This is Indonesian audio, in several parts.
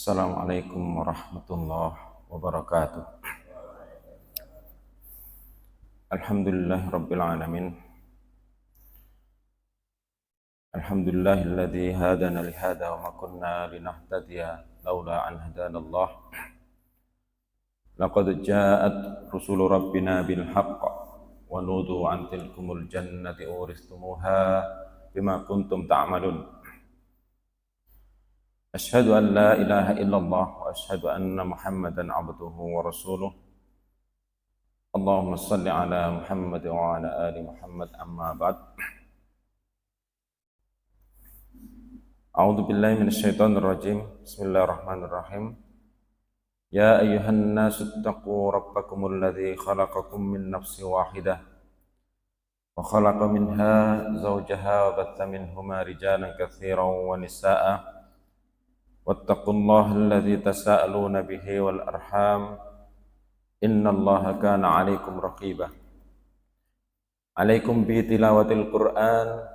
Assalamualaikum warahmatullahi wabarakatuh. Alhamdulillah rabbil alamin. Alhamdulillahilladzi hadana li hada wa ma kunna linahtadiya laula an hadanallah. Laqad ja'at rusulu rabbina bil haqq wa nudu an tilkumul jannati uristumuha bima kuntum ta'malun. Asyhadu an la ilaha illallah wa asyhadu anna Muhammadan abduhu wa rasuluh. Allahumma salli ala Muhammad wa ala ali Muhammad amma ba'd. A'udzu billahi minasyaitonir rajim. Bismillahirrahmanirrahim. Ya ayyuhan nasu ittaqu rabbakumul ladzi khalaqakum min nafsin wahidah wa khalaqa minha zawjaha wa batha minhuma rijalan katsiran wa nisaa'a wattaqullaha alladzi tasaaluna bihi wal arham innallaha kana 'alaikum raqiba. 'Alaikum bi tilawatil Qur'an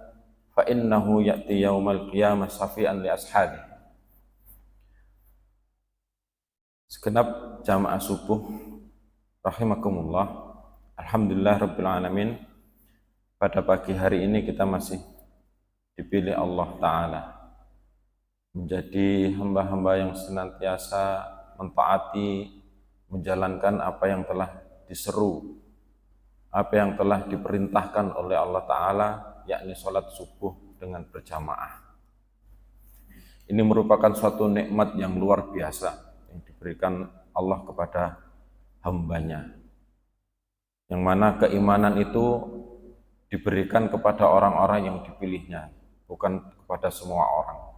fa innahu ya'ti yaumal qiyamah syafi'an li ashabi. Segenap jamaah subuh rahimakumullah. Alhamdulillah rabbil alamin. Pada pagi hari ini kita masih dipilih Allah Ta'ala menjadi hamba-hamba yang senantiasa mentaati, menjalankan apa yang telah diseru, apa yang telah diperintahkan oleh Allah Ta'ala, yakni sholat subuh dengan berjamaah. Ini merupakan suatu nikmat yang luar biasa yang diberikan Allah kepada hambanya, yang mana keimanan itu diberikan kepada orang-orang yang dipilihnya, bukan kepada semua orang.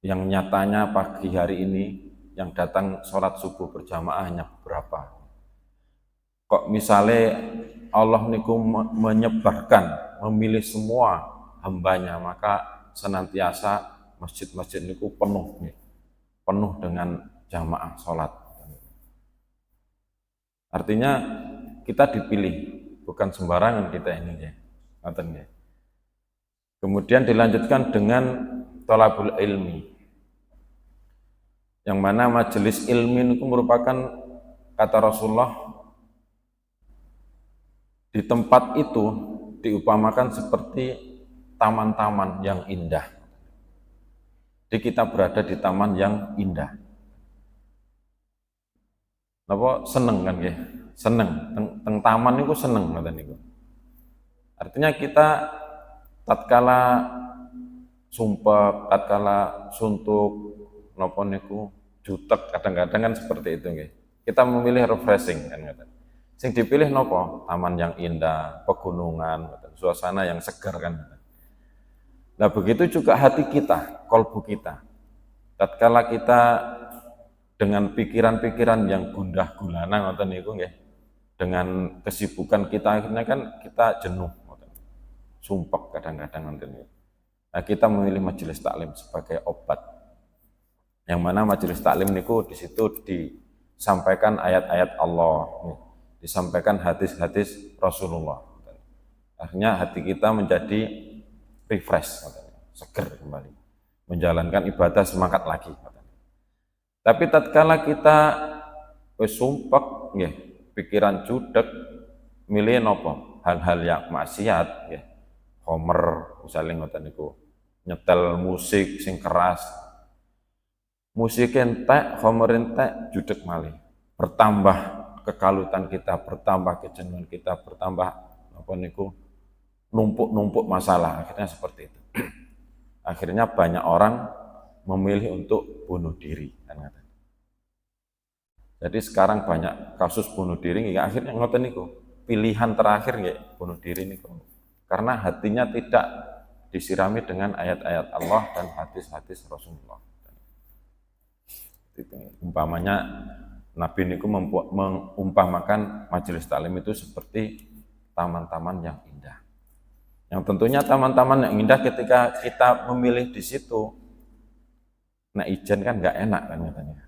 Yang nyatanya pagi hari ini yang datang sholat subuh berjamaah hanya beberapa. Kok misalnya Allah niku menyebarkan, memilih semua hambanya, maka senantiasa masjid-masjid niku penuh dengan jamaah sholat. Artinya kita dipilih, bukan sembarangan kita ini ya. Kemudian dilanjutkan dengan thalabul ilmi, yang mana majelis ilmi itu merupakan, kata Rasulullah, di tempat itu diupamakan seperti taman-taman yang indah. Jadi kita berada di taman yang indah. Napa seneng kan ya? Seneng. Teng taman itu seneng ngoten niku. Artinya kita tatkala sumpek, tatkala suntuk, napa niku jutek, kadang-kadang kan seperti itu nggih. Kita memilih refreshing kan ngoten. Sing dipilih napa? Taman yang indah, pegunungan, suasana yang segar kan. Nah begitu juga hati kita, kalbu kita. Tatkala kita dengan pikiran-pikiran yang gundah gulana ngoten niku nggih, dengan kesibukan kita akhirnya kan kita jenuh ngoten. Sumpek kadang-kadang ngoten niku. Nah kita memilih majelis taklim sebagai obat. Yang mana majelis taklim niku di situ disampaikan ayat-ayat Allah, disampaikan hadis-hadis Rasulullah. Akhirnya hati kita menjadi refresh, seger kembali, menjalankan ibadah semangat lagi. Tapi tatkala kita wis sumpek nggih, pikiran judek, milih napa? Hal-hal yang maksiat nggih. Homer misalnya ngoten niku, nyetel musik sing keras. Musik entek, homer entek, judek malih. Bertambah kekalutan kita, bertambah kejenuhan kita, bertambah apa niku numpuk-numpuk masalah, akhirnya seperti itu. Akhirnya banyak orang memilih untuk bunuh diri kan. Jadi sekarang banyak kasus bunuh diri, akhirnya ngoten niku, pilihan terakhir nggih bunuh diri niku. Karena hatinya tidak disirami dengan ayat-ayat Allah dan hadis-hadis Rasulullah. Itu, umpamanya Nabi niku mengumpamakan majelis taklim itu seperti taman-taman yang indah. Yang tentunya taman-taman yang indah ketika kita memilih di situ, nah ijen kan nggak enak kan katanya.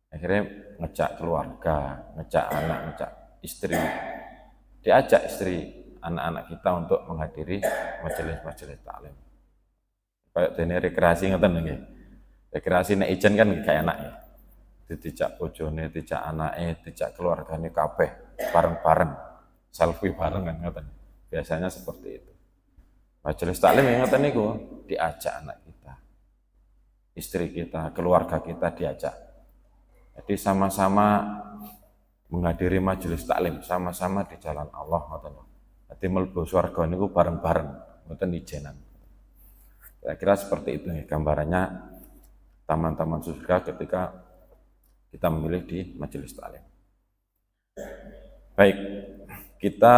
Akhirnya ngejak keluarga, ngejak anak, ngejak istri, diajak istri, anak-anak kita untuk menghadiri majelis-majelis taklim. Kayak dene rekreasi ngoten nggih. Rekreasi nek ijen kan gak enak ya. Dijak bojone, dijak anake, dijak keluargane kabeh bareng-bareng. Selfie bareng kan ngoten. Biasanya seperti itu. Majelis taklim yang ngoten niku diajak anak kita, istri kita, keluarga kita diajak. Jadi sama-sama menghadiri majelis taklim, sama-sama di jalan Allah ngoten. Jadi mlebu swarga niku bareng-bareng, ngoten ijenan. Kira-kira seperti itu ya gambarannya taman-taman surga ketika kita memilih di majelis taklim. Baik, kita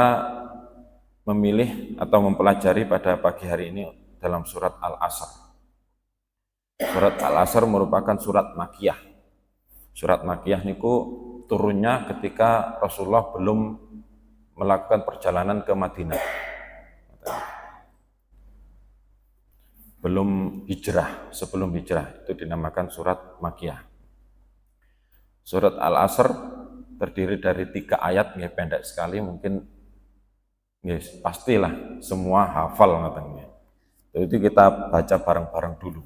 memilih atau mempelajari pada pagi hari ini dalam surat Al-Asr. Surat Al-Asr merupakan surat Makkiyah. Surat Makkiyah niku turunnya ketika Rasulullah belum melakukan perjalanan ke Madinah. Belum hijrah, sebelum hijrah itu dinamakan surat Makkiyah. Surat Al-Asr terdiri dari 3 ayat, ya pendek sekali mungkin yes, pastilah semua hafal ngoten. Itu kita baca bareng-bareng dulu.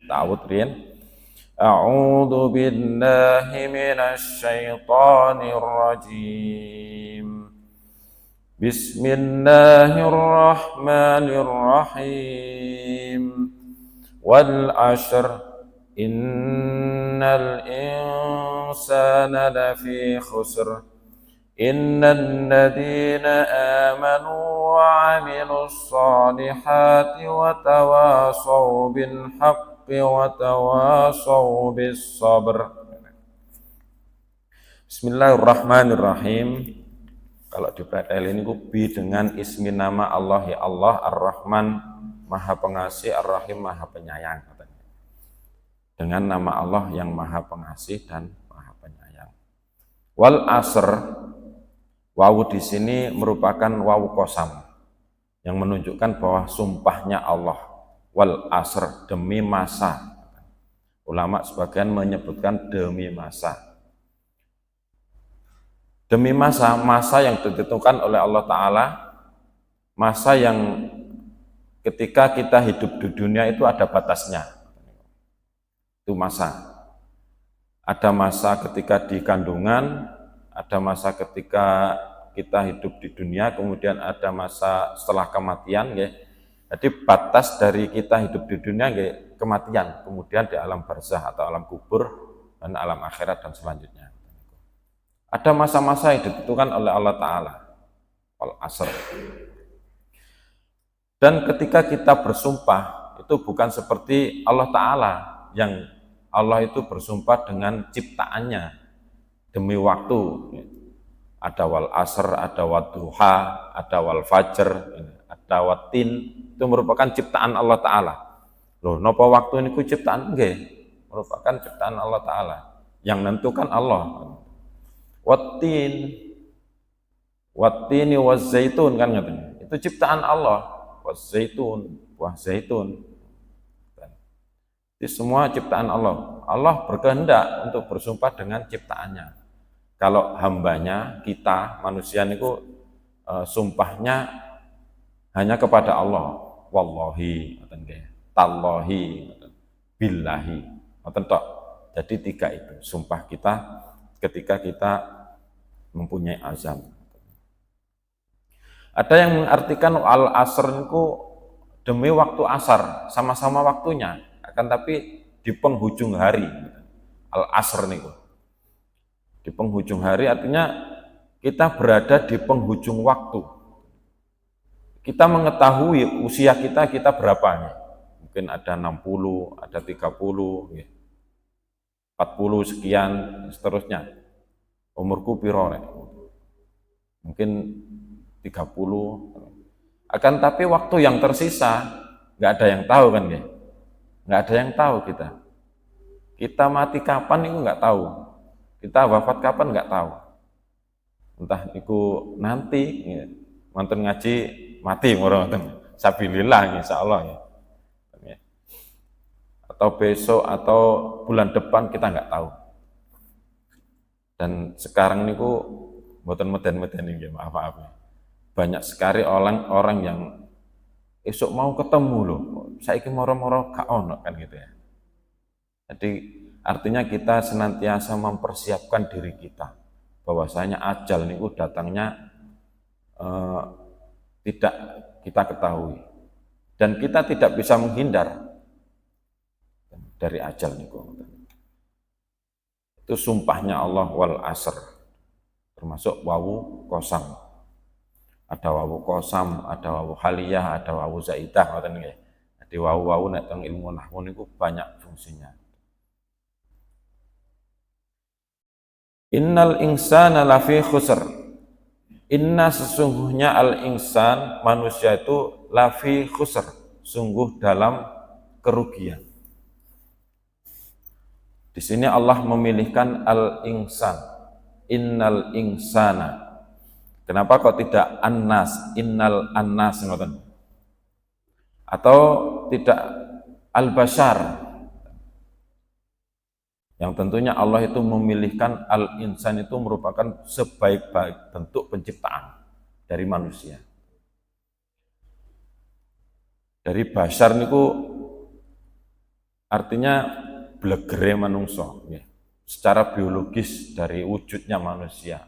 Ta'awudz riyen. A'udzu billahi minasy syaithanir rajim. Bismillahirrahmanirrahim. Wal 'ashr innal insana lafi khusr. Innal ladzina amanu wa 'amilus solihati wa tawasaw bil haqqi wa tawasaw bis sabr. Bismillahirrahmanirrahim. Kalau dipreteli ini bi dengan ismi nama Allah, ya Allah Ar-Rahman Maha Pengasih, Ar-Rahim Maha Penyayang. Dengan nama Allah yang Maha Pengasih dan Maha Penyayang. Wal asr, wawu di sini merupakan wawu qasam yang menunjukkan bahwa sumpahnya Allah. Wal asr, demi masa. Ulama sebagian menyebutkan demi masa. Demi masa, masa yang ditentukan oleh Allah Ta'ala, masa yang ketika kita hidup di dunia itu ada batasnya. Itu masa. Ada masa ketika di kandungan, ada masa ketika kita hidup di dunia, kemudian ada masa setelah kematian. Ya. Jadi batas dari kita hidup di dunia ya, kematian, kemudian di alam barzah atau alam kubur, dan alam akhirat dan selanjutnya. Ada masa-masa yang ditentukan oleh Allah Ta'ala. Al-Asr. Dan ketika kita bersumpah, itu bukan seperti Allah Ta'ala, yang Allah itu bersumpah dengan ciptaannya, demi waktu. Ada wal asr, ada wad duha, ada wal fajr, ada watin, itu merupakan ciptaan Allah Ta'ala. Loh, napa waktu ini ku ciptaan? Nggih, merupakan ciptaan Allah Ta'ala. Yang menentukan Allah. Wattin, wattini wazzaitun kan katanya. Itu ciptaan Allah. Wazzaitun, buah zaitun. Itu semua ciptaan Allah. Allah berkehendak untuk bersumpah dengan ciptaannya. Kalau hambanya, kita, manusia itu sumpahnya hanya kepada Allah. Wallahi, tallahi, billahi. Jadi 3 itu sumpah kita ketika kita mempunyai azam. Ada yang mengartikan al-asr itu demi waktu asar, sama-sama waktunya, akan tapi di penghujung hari. Al-asr niku. Di penghujung hari artinya kita berada di penghujung waktu. Kita mengetahui usia kita berapa nih. Mungkin ada 60, ada 30, 40 sekian, seterusnya. Umurku piro rek? Mungkin 30. Akan tapi waktu yang tersisa nggak ada yang tahu kan ya? Nggak ada yang tahu kita. Kita mati kapan itu nggak tahu. Kita wafat kapan nggak tahu. Entah itu nanti, mantan ngaji mati ngoten. Sabilillah insyaallah ya. Atau besok atau bulan depan kita nggak tahu. Dan sekarang niku mboten meden-meden nggih, maaf ya. Banyak sekali orang yang esok mau ketemu loh, saiki moro-moro gak ono kan gitu ya. Jadi artinya kita senantiasa mempersiapkan diri kita bahwasanya ajal niku datangnya tidak kita ketahui dan kita tidak bisa menghindar dari ajal niku. Itu sumpahnya Allah wal asr, termasuk wawu kosam. Ada wawu kosam, ada wawu haliyah, ada wawu zaidah ngoten nggih. Jadi wawu-wawu nek teng ilmu nahwu niku banyak fungsinya. Innal insana lafi khusr. Inna sesungguhnya al insan manusia itu lafi khusr, sungguh dalam kerugian. Di sini Allah memilihkan al-insan, innal insana. Kenapa kok tidak annas, innal annas ngoten? Atau tidak al-bashar? Yang tentunya Allah itu memilihkan al-insan itu merupakan sebaik-baik bentuk penciptaan dari manusia. Dari bashar niku artinya blegere manungso, ya. Secara biologis dari wujudnya manusia.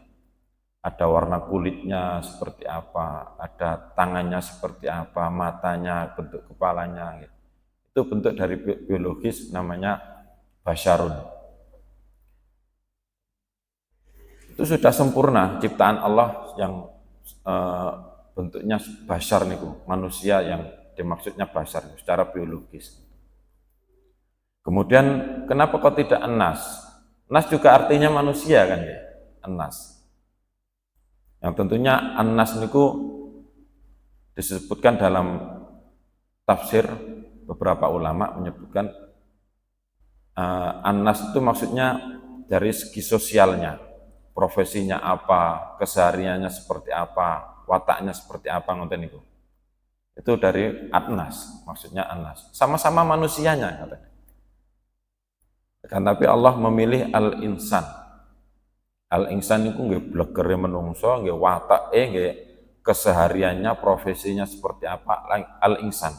Ada warna kulitnya seperti apa, ada tangannya seperti apa, matanya, bentuk kepalanya. Ya. Itu bentuk dari biologis namanya basyarun. Itu sudah sempurna ciptaan Allah yang bentuknya basyar niku, manusia yang dimaksudnya basyar secara biologis. Kemudian kenapa kok tidak anas? Nas juga artinya manusia kan ya, anas. Yang tentunya anas niku disebutkan dalam tafsir beberapa ulama menyebutkan anas itu maksudnya dari segi sosialnya, profesinya apa, kesehariannya seperti apa, wataknya seperti apa ngoten niku. Itu dari anas, maksudnya anas. Sama-sama manusianya katanya. Kan tapi Allah memilih al-insan. Al-insan itu nggih blegere menungso, nggih watake, nggih kesehariannya, profesinya seperti apa, al-insan.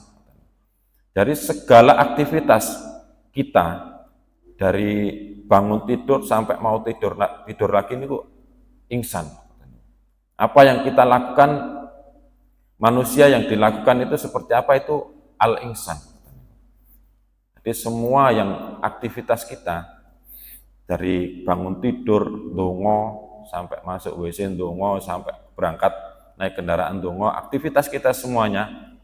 Dari segala aktivitas kita dari bangun tidur sampai mau tidur lagi niku insan. Apa yang kita lakukan manusia yang dilakukan itu seperti apa itu al-insan. Jadi semua yang aktivitas kita dari bangun tidur, ndonga, sampai masuk WC ndonga, sampai berangkat naik kendaraan ndonga, aktivitas kita semuanya,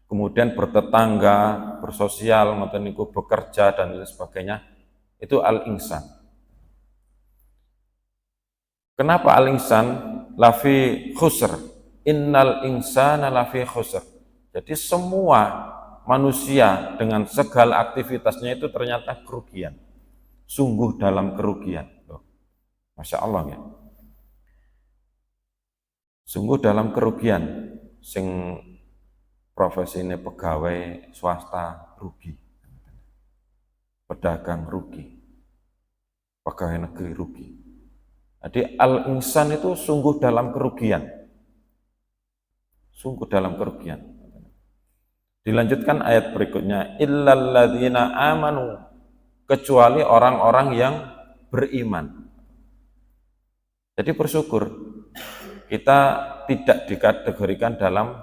kemudian bertetangga, bersosial, ngoten niku bekerja dan lain sebagainya, itu al-insan. Kenapa al-insan? Lafi khusr. Innal insana lafi khusr. Jadi semua manusia dengan segala aktivitasnya itu ternyata kerugian, sungguh dalam kerugian. Masya Allah ya, sungguh dalam kerugian. Sing profesi ini pegawai swasta rugi, pedagang rugi, pegawai negeri rugi. Jadi al-insan itu sungguh dalam kerugian, sungguh dalam kerugian. Dilanjutkan ayat berikutnya, illal ladzina amanu, kecuali orang-orang yang beriman. Jadi bersyukur kita tidak dikategorikan dalam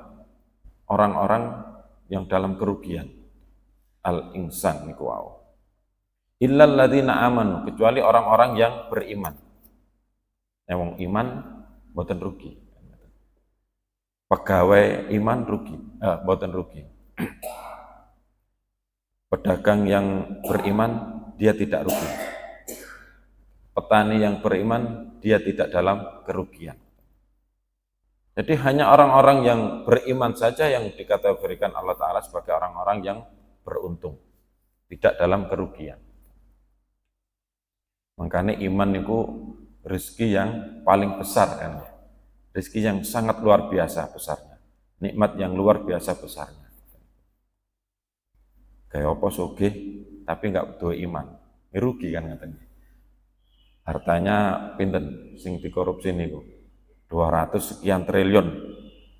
orang-orang yang dalam kerugian. Al-insan niku wau. Illal ladzina amanu, kecuali orang-orang yang beriman. Yang iman mboten rugi. Pegawai iman rugi, mboten rugi. Pedagang yang beriman, dia tidak rugi. Petani yang beriman, dia tidak dalam kerugian. Jadi hanya orang-orang yang beriman saja yang dikategorikan Allah Ta'ala sebagai orang-orang yang beruntung, tidak dalam kerugian. Makanya iman itu rezeki yang paling besar kan, rezeki yang sangat luar biasa besarnya, nikmat yang luar biasa besarnya. Kayak apa sugih tapi enggak butuh iman, rugi kan katanya. Hartanya pinten sing dikorupsi niku 200 sekian triliun.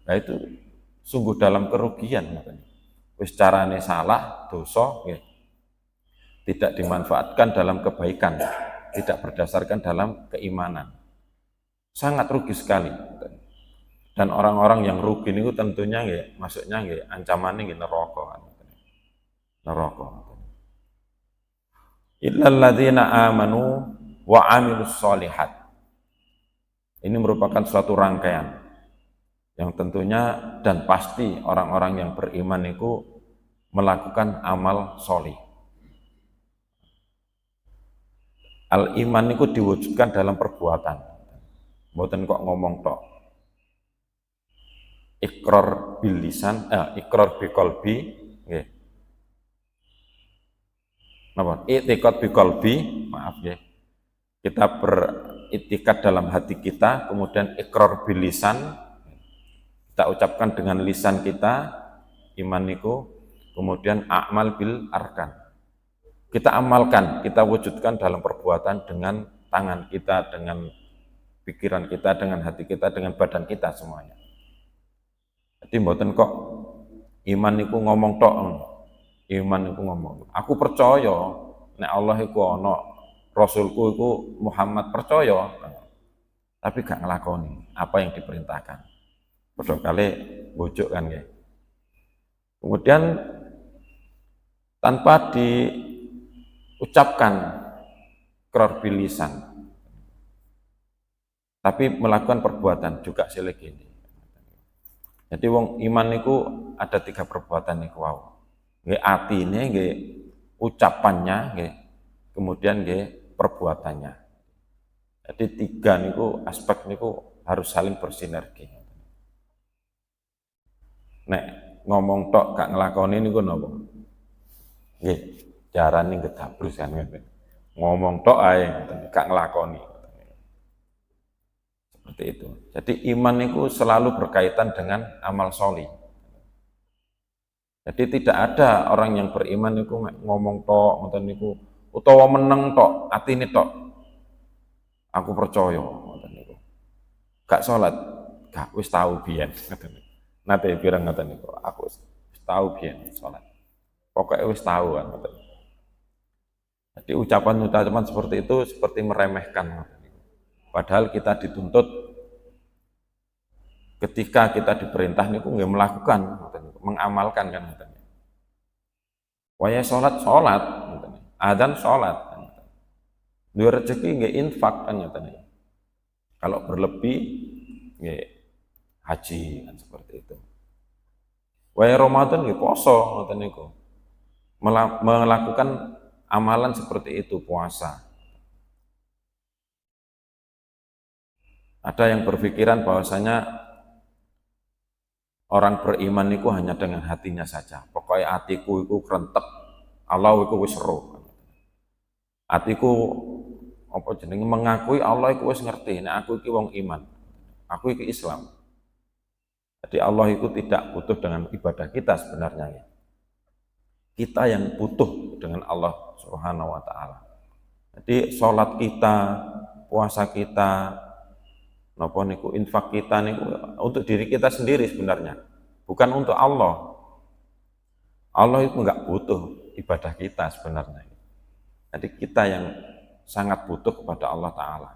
Nah itu sungguh dalam kerugian katanya. Wis carane salah, dosa nggih. tidak dimanfaatkan dalam kebaikan, tidak berdasarkan dalam keimanan. Sangat rugi sekali. Dan orang-orang yang rugi ini tentunya nggih, maksudnya nggih ancamannya nggih neraka. Neraka. Illal ladzina amanu wa amilus solihat. Ini merupakan suatu rangkaian yang tentunya dan pasti orang-orang yang beriman itu melakukan amal solih. Al-iman itu diwujudkan dalam perbuatan. Mboten kok ngomong tok. Iqrar bil lisan, iqrar bi qalbi, nggih. Napa? I'tiqad bi qalbi, maaf nggih. Kita beriktikad dalam hati kita, kemudian iqrar bil lisan, kita ucapkan dengan lisan kita, iman niku, kemudian a'mal bil arkan. Kita amalkan, kita wujudkan dalam perbuatan dengan tangan kita, dengan pikiran kita, dengan hati kita, dengan badan kita semuanya. Jadi mboten kok iman niku ngomong tok. Iman niku ngomong. Aku percaya nek Allah iku ana, Rasulku iku Muhammad, percaya. Tapi gak ngelakoni apa yang diperintahkan. Padha kali bojuk kan nggih. Kemudian tanpa diucapkan iqrar bil lisan, tapi melakukan perbuatan juga silih gini. Jadi wong iman niku ada 3 perbuatan niku wau. Nggih atine, nggih ucapannya, nggih kemudian nggih perbuatannya. Jadi 3 niku aspek niku harus saling bersinergi. Nek ngomong tok gak nglakoni niku napa? Nggih, jarane gedabrus kan ngene. Ngomong tok ae gak nglakoni. Seperti itu. Jadi iman itu selalu berkaitan dengan amal solih. Jadi tidak ada orang yang beriman itu ngomong tok, ngoten niku, utawa meneng tok, atine tok. Aku percaya, ngoten niku. Gak salat, gak wis tahu biyen, ngoten niku. Nate pirang ngoten niku, aku wis tahu biyen salat. Pokoknya wis tahu kan ngoten. Jadi ucapan-ucapan seperti itu seperti meremehkan, ngoten niku. Padahal kita dituntut ketika kita diperintah niku nggih melakukan, mengamalkan kan ngoten. Waya salat ngoten. Adzan salat kan ngoten. Duwe rezeki nggih infak kan ngoten. Kalau berlebih nggih haji kan seperti itu. Waya Ramadan nggih poso ngoten niku. Melakukan amalan seperti itu, puasa. Ada yang berpikiran bahwasanya orang beriman itu hanya dengan hatinya saja. Pokoknya hatiku itu kerentek, Allah itu wis seru. Hatiku apa jenenge mengakui Allah itu wis ngerti, nek aku iki wong iman. Aku iki Islam. Jadi Allah itu tidak butuh dengan ibadah kita sebenarnya. Kita yang butuh dengan Allah Subhanahu wa taala. Jadi salat kita, puasa kita, napa niku infak kita niku untuk diri kita sendiri sebenarnya, bukan untuk Allah. Allah itu enggak butuh ibadah kita sebenarnya. Jadi kita yang sangat butuh kepada Allah Ta'ala,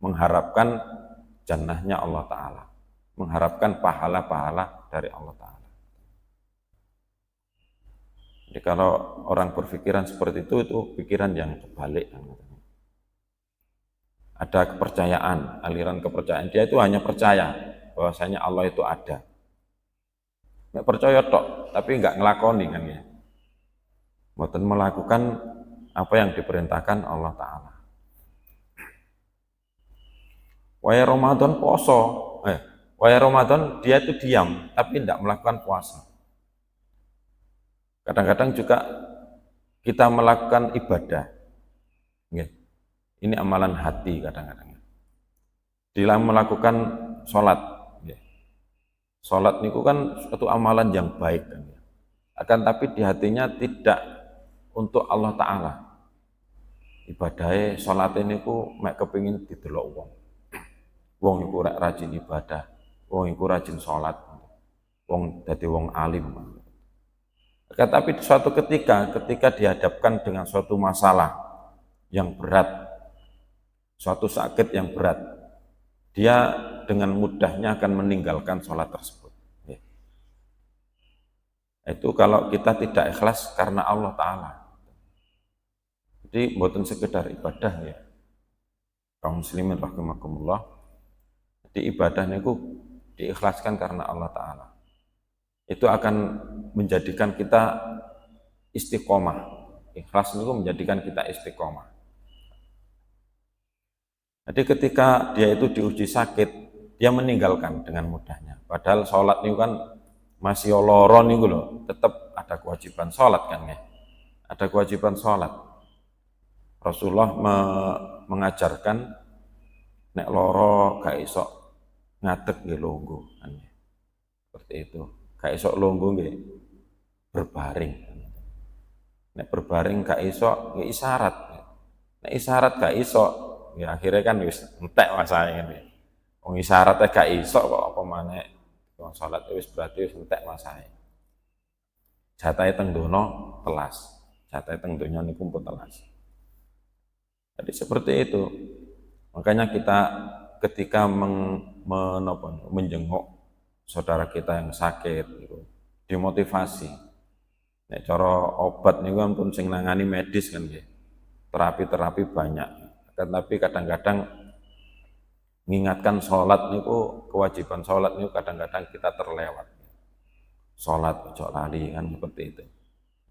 mengharapkan jannahnya Allah Ta'ala, mengharapkan pahala-pahala dari Allah Ta'ala. Jadi kalau orang berpikiran seperti itu pikiran yang kebalik. Ada kepercayaan, aliran kepercayaan. Dia itu hanya percaya bahwasanya Allah itu ada. Nggak percaya tok, tapi nggak ngelakoni kan ya. Mboten melakukan apa yang diperintahkan Allah Ta'ala. Waya Ramadan poso, waya Ramadan dia itu diam, tapi tidak melakukan puasa. Kadang-kadang juga kita melakukan ibadah. Ini amalan hati kadang-kadang. Dalam melakukan sholat. Sholat niku kan suatu amalan yang baik. Akan tapi di hatinya tidak untuk Allah Ta'ala. Ibadahnya sholat ini ku mek kepingin didelok wong. Wong iku rajin ibadah, wong iku rajin sholat, wong dadi wong alim. Tapi suatu ketika dihadapkan dengan suatu masalah yang berat, suatu sakit yang berat, dia dengan mudahnya akan meninggalkan sholat tersebut. Ya. Itu kalau kita tidak ikhlas karena Allah Ta'ala. Jadi bukan sekedar ibadah ya, kaum muslimin rahimakumullah. Jadi ibadahnya itu diikhlaskan karena Allah Ta'ala. Itu akan menjadikan kita istiqomah. Ikhlas itu menjadikan kita istiqomah. Jadi ketika dia itu diuji sakit, dia meninggalkan dengan mudahnya. Padahal sholat itu kan masih loron itu loh, tetap ada kewajiban sholat kan ya. Ada kewajiban sholat. Rasulullah mengajarkan nek loro gak iso ngadeg nggih longgo kan ya. Seperti itu. Gak iso longgo nggih berbaring. Nek berbaring gak iso nggih isyarat. Nek isyarat gak iso ya akhirnya kan wis entek masae ngene. Wong isyarat gak iso kok apa maneh wong salat wis berarti wis entek masae. Jatahe teng dono telas. Jatahe teng donya niku pun telas. Jadi seperti itu. Makanya kita ketika menjenguk saudara kita yang sakit gitu, dimotivasi. Nek cara obat niku ampun sing nangani medis kan nggih. Terapi-terapi banyak. Tetapi kadang-kadang mengingatkan sholat niku, kewajiban sholat niku kadang-kadang kita terlewat. Sholat ojo lali kan seperti itu.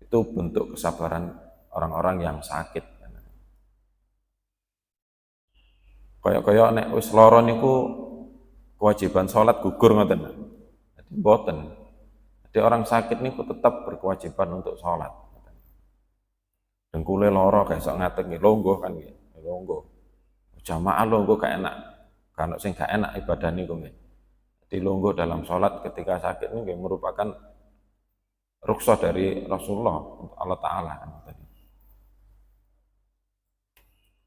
Itu bentuk kesabaran orang-orang yang sakit. Kaya nek wis lara niku kewajiban sholat gugur ngoten. Jadi mboten. Jadi orang sakit niku tetap berkewajiban untuk sholat. Dengkule lara gak iso ngadeg nggih longgo kan nggih. Longgo. Jamaah longgo gak enak. Kan sing gak enak ibadah niku nggih. Jadi longgo dalam sholat ketika sakit niku merupakan rukhsah dari Rasulullah untuk Allah Ta'ala.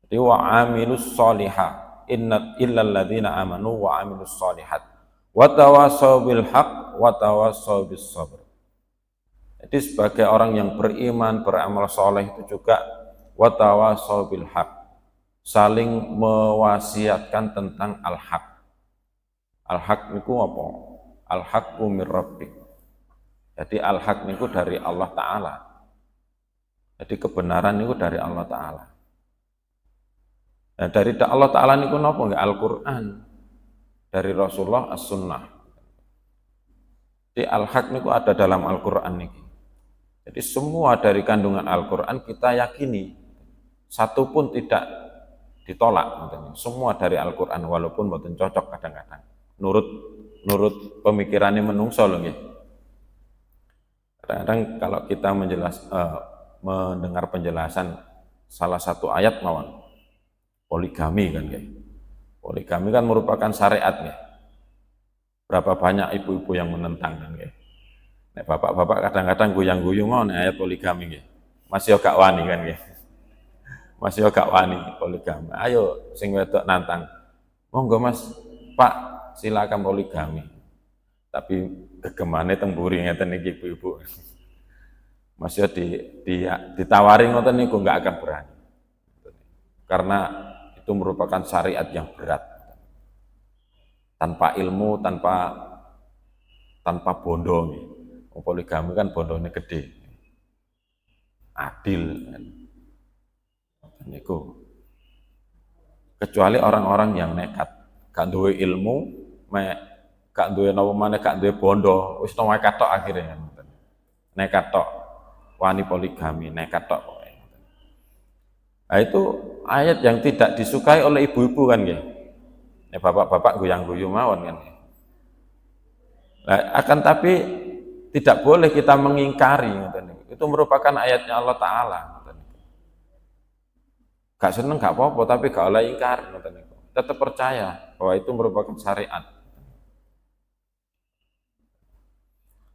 Jadi wa amilus sholihah inna illal ladzina amanu wa amilus sholihat wa tawassaw bil haqq wa tawassaw bis sabr. Jadi sebagai orang yang beriman, beramal soleh itu juga wa tawassaw bil haqq, saling mewasiatkan tentang al-haq. Al-haq niku apa? Al-haqqu mir rabbik. Jadi al-haq niku dari Allah Ta'ala. Jadi kebenaran niku dari Allah Ta'ala. Nah, dari Allah Ta'ala niku napa nggih? Al-Qur'an. Dari Rasulullah as-sunnah. Jadi al-haq niku ada dalam Al-Qur'an niki. Jadi semua dari kandungan Al-Qur'an kita yakini. Satu pun tidak ditolak. Semua dari Al-Qur'an walaupun mboten cocok kadang-kadang. Nurut pemikirannya menungso lho nggih. Kadang-kadang kalau kita mendengar penjelasan salah satu ayat mawon poligami kan ya. Poligami kan merupakan syariat ya. Berapa banyak ibu-ibu yang menentang kan ya. Nek bapak-bapak kadang-kadang guyang-guyu mau ayat poligami ya. Masih gak wani kan ya. Masih gak wani poligami. Ayo sing wedok nantang. Monggo Mas, Pak, silakan poligami. Tapi kegemane temburi ngeten iki ibu-ibu. Masih ditawari ngoten niku enggak akan berani. Karena itu merupakan syariat yang berat. Tanpa ilmu, tanpa bondo. Poligami kan bondone gede. Adil. Niku. Kecuali orang-orang yang nekat, gak duwe ilmu, gak duwe napa maneh, gak duwe bondo, wis nekat tok akhirnya. Nekat tok. Wani poligami, nekat tok. Nah itu ayat yang tidak disukai oleh ibu-ibu kan ya. Bapak-bapak goyang-guyu mawon kan. Nah, akan tapi tidak boleh kita mengingkari. Itu merupakan ayatnya Allah Ta'ala. Gak seneng gak apa-apa, tapi gak oleh ingkar. Tetap percaya bahwa itu merupakan syariat.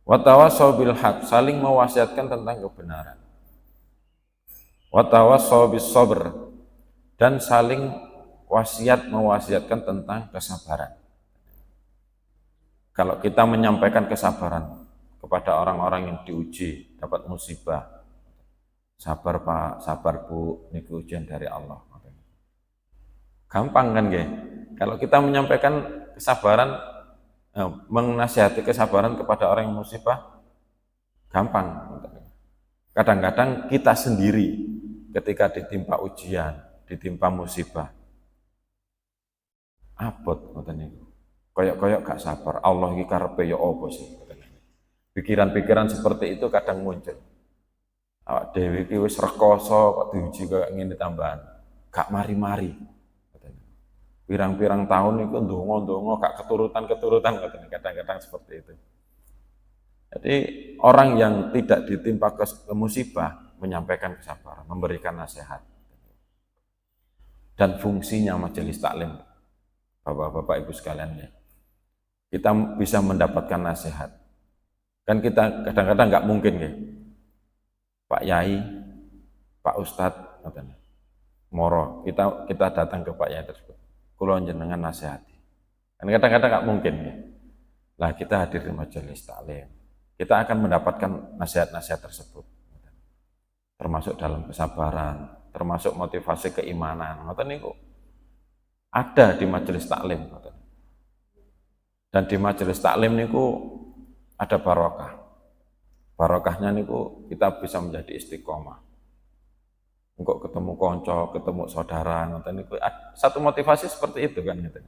Wa tawassaw bil haq, saling mewasiatkan tentang kebenaran. Wa tawassaw bis sabr, dan saling mewasiatkan tentang kesabaran. Kalau kita menyampaikan kesabaran kepada orang-orang yang diuji, dapat musibah. Sabar Pak, sabar Bu, niku ujian dari Allah. Gampang kan nggih? Kalau kita menyampaikan kesabaran, menasihati kesabaran kepada orang yang musibah, gampang. Kadang-kadang kita sendiri ketika ditimpa ujian, ditimpa musibah, abot ngoten niku. Koyok-koyok gak sabar, Allah iki karepe ya apa sih? Pikiran-pikiran seperti itu kadang muncul. Awak dhewe iki wis rekoso kok diuji koyo ngene tambahan. Gak mari-mari. Pirang-pirang tahun itu ndonga-ndonga gak keturutan-keturutan kadang-kadang seperti itu. Jadi orang yang tidak ditimpa musibah menyampaikan kesabaran, memberikan nasihat. Dan fungsinya majelis taklim, Bapak-bapak Ibu sekalian ya. Kita bisa mendapatkan nasihat. Kan kita kadang-kadang nggak mungkin ya, Pak Yai, Pak Ustadz, moro kita datang ke Pak Yai tersebut, kula jenengan nasihati. Kan kadang-kadang nggak mungkin ya. Lah kita hadir di majelis taklim, kita akan mendapatkan nasihat-nasihat tersebut, termasuk dalam kesabaran, termasuk motivasi keimanan. Ngoten niku ada di majelis taklim. Dan di majelis taklim niku ada barokah. Barokahnya niku kita bisa menjadi istiqomah. Engkau ketemu konco, ketemu saudara, ngoten niku satu motivasi seperti itu kan gitu.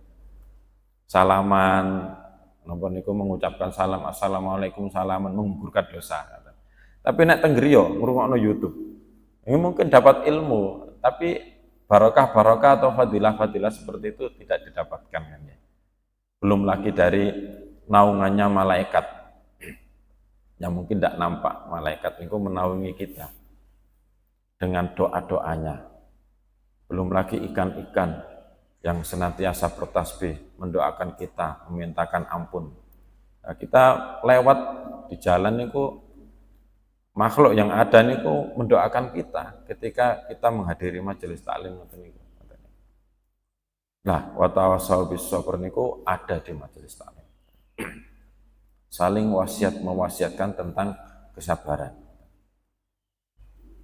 Salaman, napa niku mengucapkan salam assalamualaikum salaman menggugurkan dosa. Tapi nek teng griya ngrungokno YouTube. Ini mungkin dapat ilmu, tapi barokah-barokah atau fadilah-fadilah seperti itu tidak didapatkan kan ya. Belum lagi dari naungannya malaikat yang mungkin tidak nampak. Malaikat itu menaungi kita dengan doa-doanya. Belum lagi ikan-ikan yang senantiasa bertasbih mendoakan kita, memintakan ampun. Nah, kita lewat di jalan itu makhluk yang ada niku mendoakan kita ketika kita menghadiri majelis taklim ngoten niku. Nah, wa tawassaw bis sabr niku ada di majelis taklim. Saling mewasiatkan tentang kesabaran.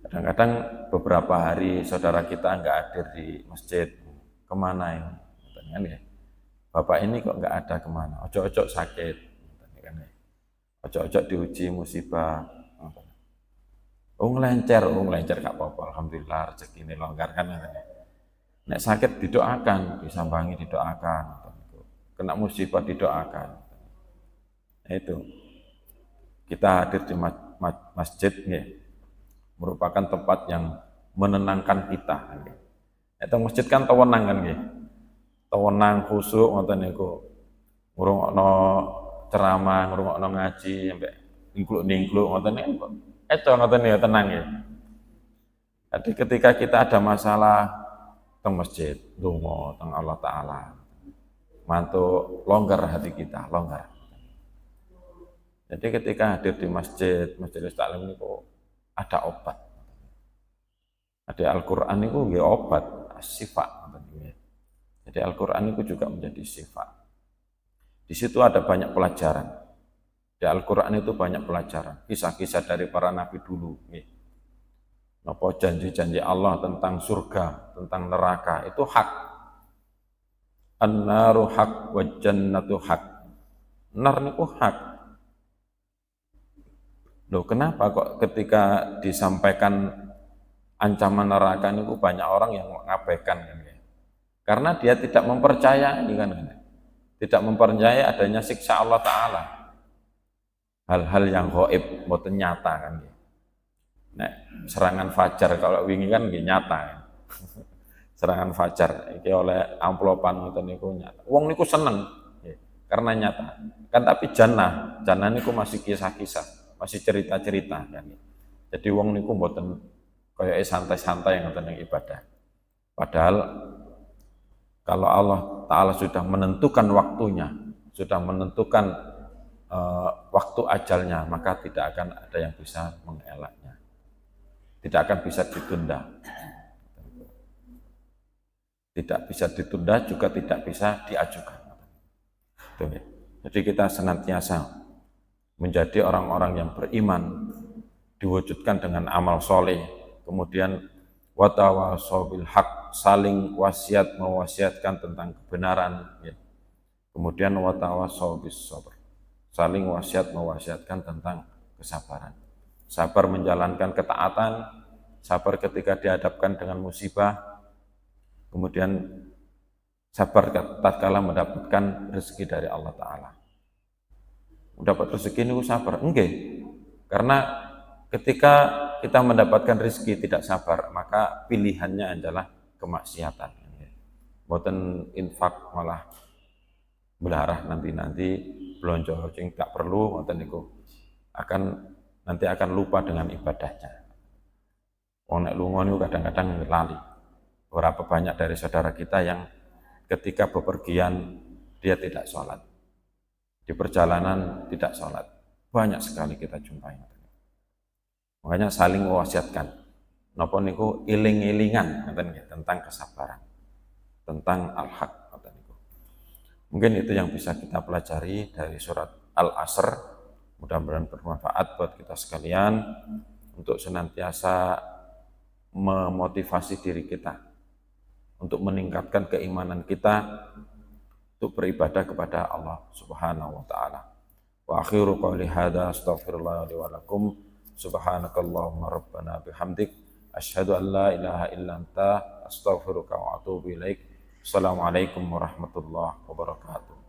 Kadang-kadang beberapa hari saudara kita nggak hadir di masjid, kemana ini? Kan ya, Bapak ini kok nggak ada kemana? Ojo-ojo sakit, kan ya. Ojo-ojo diuji musibah. Ngelencer gak apa-apa, alhamdulillah rezeki ini longgar kan. Nek sakit didoakan, disambangi didoakan, kena musibah didoakan. Nah, itu kita hadir di masjid ya, merupakan tempat yang menenangkan kita. Itu masjid kan tawenang kan ya, tawenang khusyuk ngoten niku, ngrungokno ceramah, ngrungokno ngaji, sampai ningkluk-ningkluk ngoten niku. Ngoten ya tenang ya. Jadi ketika kita ada masalah teng masjid, donga teng Allah Taala, mantuk longgar hati kita, longgar. Jadi ketika hadir di masjid, majelis taklim niku ada obat. Ada Al-Qur'an niku nggih obat, sifat. Jadi Al-Qur'an niku juga menjadi sifat. Di situ ada banyak pelajaran. Di Al-Quran itu banyak pelajaran, kisah-kisah dari para nabi dulu. Napa janji-janji Allah tentang surga, tentang neraka, itu hak. An-naru hak wa jannatu hak. Nar niku hak. Loh kenapa kok ketika disampaikan ancaman neraka niku banyak orang yang mengabaikan kan ya? Karena dia tidak mempercayai kan. Tidak mempercayai adanya siksa Allah Ta'ala. Hal-hal yang gaib mboten nyata kan. Nek serangan fajar kalau wingi kan nggih nyata. Kan? Serangan fajar iki oleh amplopan ngoten niku nyata. Wong niku seneng karena nyata. Kan tapi jannah niku masih kisah-kisah, masih cerita-cerita kan. Jadi wong niku mboten kaya santai-santai ngoten yang ibadah. Padahal kalau Allah Ta'ala sudah menentukan waktunya, sudah menentukan waktu ajalnya, maka tidak akan ada yang bisa mengelaknya. Tidak akan bisa ditunda. Tidak bisa ditunda, juga tidak bisa diajukan. Jadi kita senantiasa menjadi orang-orang yang beriman diwujudkan dengan amal soleh, kemudian watawasau bil haq, saling wasiat mewasiatkan tentang kebenaran, ya. Kemudian watawasau bis sabr, saling wasiat mewasiatkan tentang kesabaran, sabar menjalankan ketaatan, sabar ketika dihadapkan dengan musibah, kemudian sabar tatkala mendapatkan rezeki dari Allah Ta'ala. Mendapat rezeki ini sabar, enggak, karena ketika kita mendapatkan rezeki tidak sabar, maka pilihannya adalah kemaksiatan. Boten infak malah belarah nanti belanja sing tak perlu, ngoten niku nanti akan lupa dengan ibadahnya. Wong nek lunga niku kadang-kadang lali. Berapa banyak dari saudara kita yang ketika bepergian dia tidak sholat, di perjalanan tidak sholat, banyak sekali kita jumpai. Makanya saling mewasiatkan. Napa niku iling-ilingan tentang kesabaran, tentang al-haq. Mungkin itu yang bisa kita pelajari dari surat Al-Asr. Mudah-mudahan bermanfaat buat kita sekalian untuk senantiasa memotivasi diri kita untuk meningkatkan keimanan kita untuk beribadah kepada Allah Subhanahu wa taala. Wa akhiru qouli hadza astaghfirullah li wa lakum. Subhanakallahumma rabbana bihamdik asyhadu an la ilaha illa anta astaghfiruka wa atubu ilaik. Assalamualaikum warahmatullahi wabarakatuh.